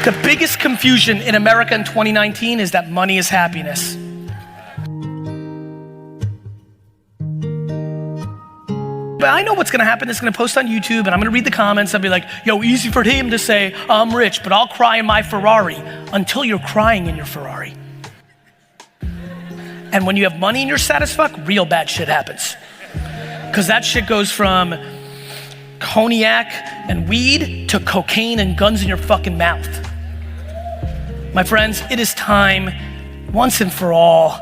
The biggest confusion in America in 2019 is that money is happiness. But I know what's gonna happen. It's gonna post on YouTube and I'm gonna read the comments. I'll be like, yo, easy for him to say, I'm rich, but I'll cry in my Ferrari, until you're crying in your Ferrari. And when you have money and you're sad as fuck, real bad shit happens. Because that shit goes from cognac and weed to cocaine and guns in your fucking mouth. My friends, it is time, once and for all,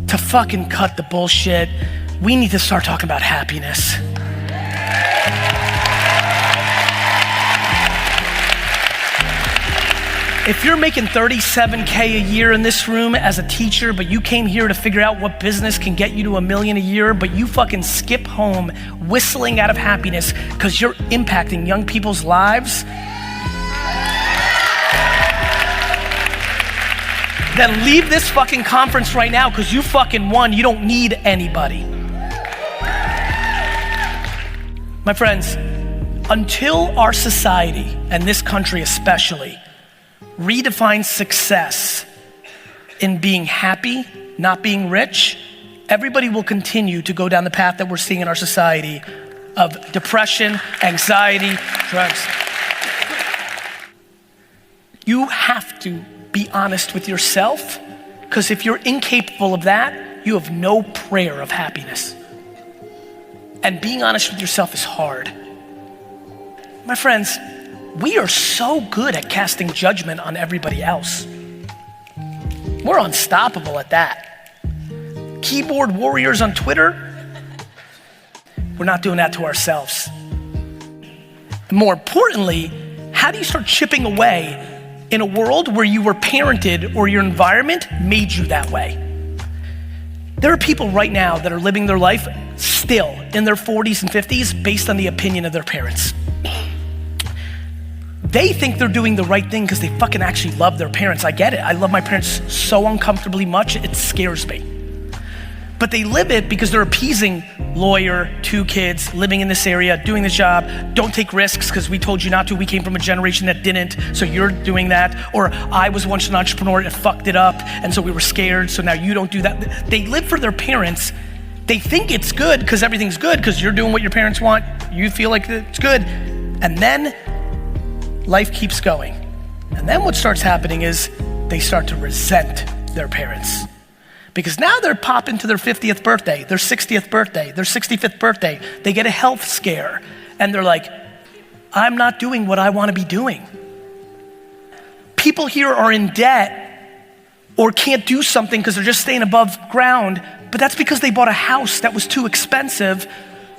to fucking cut the bullshit. We need to start talking about happiness. If you're making 37K a year in this room as a teacher, but you came here to figure out what business can get you to $1 million a year, but you fucking skip home whistling out of happiness because you're impacting young people's lives, then leave this fucking conference right now because you fucking won. You don't need anybody. My friends, until our society, and this country especially, redefines success in being happy, not being rich, everybody will continue to go down the path that we're seeing in our society of depression, anxiety, drugs. You have to be honest with yourself, because if you're incapable of that, you have no prayer of happiness. And being honest with yourself is hard. My friends, we are so good at casting judgment on everybody else. We're unstoppable at that. Keyboard warriors on Twitter, we're not doing that to ourselves. And more importantly, how do you start chipping away in a world where you were parented or your environment made you that way? There are people right now that are living their life still in their 40s and 50s based on the opinion of their parents. They think they're doing the right thing because they fucking actually love their parents. I get it. I love my parents so uncomfortably much, it scares me. But they live it because they're appeasing lawyer, 2 kids, living in this area, doing this job, don't take risks because we told you not to. We came from a generation that didn't, so you're doing that. Or I was once an entrepreneur and fucked it up, and so we were scared, so now you don't do that. They live for their parents. They think it's good because everything's good because you're doing what your parents want. You feel like it's good. And then life keeps going. And then what starts happening is they start to resent their parents. Because now they're popping to their 50th birthday, their 60th birthday, their 65th birthday. They get a health scare and they're like, I'm not doing what I want to be doing. People here are in debt or can't do something because they're just staying above ground, but that's because they bought a house that was too expensive,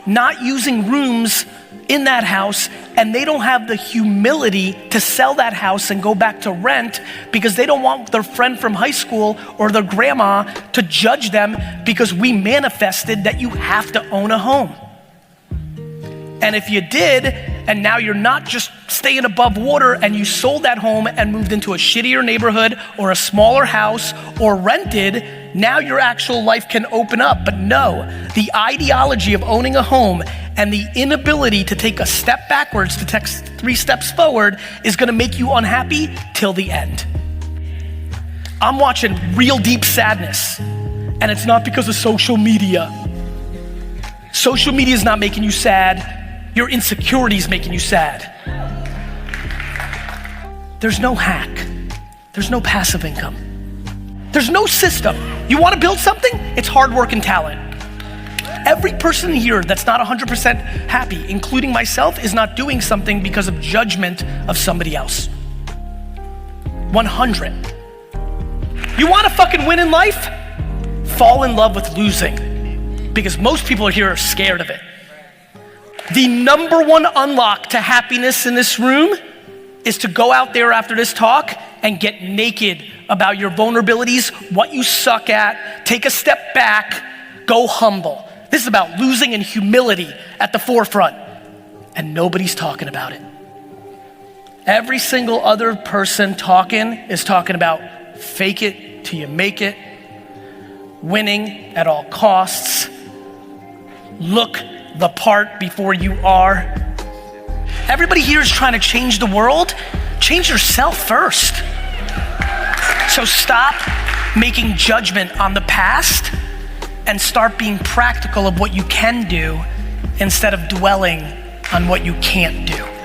not using rooms in that house, and they don't have the humility to sell that house and go back to rent because they don't want their friend from high school or their grandma to judge them because we manifested that you have to own a home. And if you did, and now you're not just staying above water and you sold that home and moved into a shittier neighborhood or a smaller house or rented, now your actual life can open up. But no, the ideology of owning a home and the inability to take a step backwards to take 3 steps forward is gonna make you unhappy till the end. I'm watching real deep sadness, and it's not because of social media. Social media is not making you sad. Your insecurity is making you sad. There's no hack. There's no passive income. There's no system. You wanna build something? It's hard work and talent. Every person here that's not 100% happy, including myself, is not doing something because of judgment of somebody else. 100. You wanna fucking win in life? Fall in love with losing, because most people here are scared of it. The number 1 unlock to happiness in this room is to go out there after this talk and get naked about your vulnerabilities, what you suck at, take a step back, go humble. This is about losing and humility at the forefront, and nobody's talking about it. Every single other person talking is talking about fake it till you make it, winning at all costs, look the part before you are. Everybody here is trying to change the world. Change yourself first. So stop making judgment on the past and start being practical of what you can do instead of dwelling on what you can't do.